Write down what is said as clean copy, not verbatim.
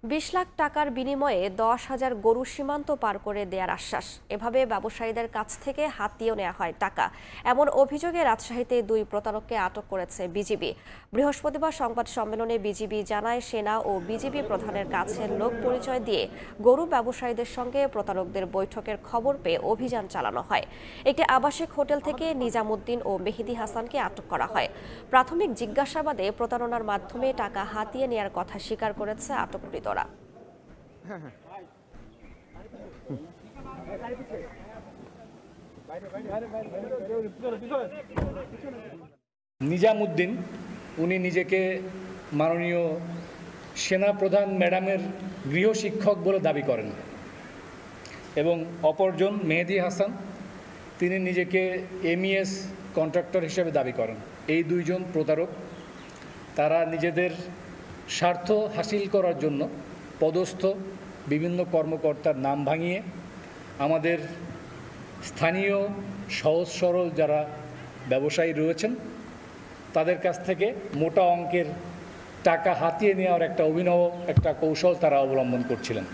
২০ লাখ টাকার বিনিময়ে ১০,০০০ গরু সীমান্ত পার করে দেওয়ার আশ্বাস। এভাবে ব্যবসায়ীদের কাছ থেকে হাতিয়েও নেওয়া হয় টাকা। এমন অভিযোগে রাজশাহীতে ২ প্রতারককে আটক করেছে বিজিবি। বৃহস্পতিবার সংবাদ সম্মেলনে বিজিবি জানায়, সেনা ও বিজিবি প্রধানের কাছের লোক পরিচয় দিয়ে গরু ব্যবসায়ীদের সঙ্গে প্রতারকদের বৈঠকের খবর পেয়ে অভিযান চালানো হয়। একটি আবাসিক হোটেল থেকে নিজামুদ্দিন ও মেহেদী হাসানকে আটক করা হয়। প্রাথমিক জিজ্ঞাসাবাদে প্রতারণার মাধ্যমে টাকা হাতিয়ে নেওয়ার কথা স্বীকার করেছে আটককৃতরা। নিজামুদ্দিন উনি নিজেকে মাননীয় সেনাপ্রধান ম্যাডামের গৃহশিক্ষক বলে দাবি করেন এবং অপরজন মেহেদী হাসান তিনি নিজেকে এমইএস কন্ট্রাক্টর হিসেবে দাবি করেন। এই দুইজন প্রতারক তারা নিজেদের স্বার্থ হাসিল করার জন্য পদস্থ বিভিন্ন কর্মকর্তার নাম ভাঙিয়ে আমাদের স্থানীয় সহজ সরল যারা ব্যবসায়ী রয়েছেন তাদের কাছ থেকে মোটা অঙ্কের টাকা হাতিয়ে নেওয়ার একটা অভিনব কৌশল তারা অবলম্বন করছিলেন।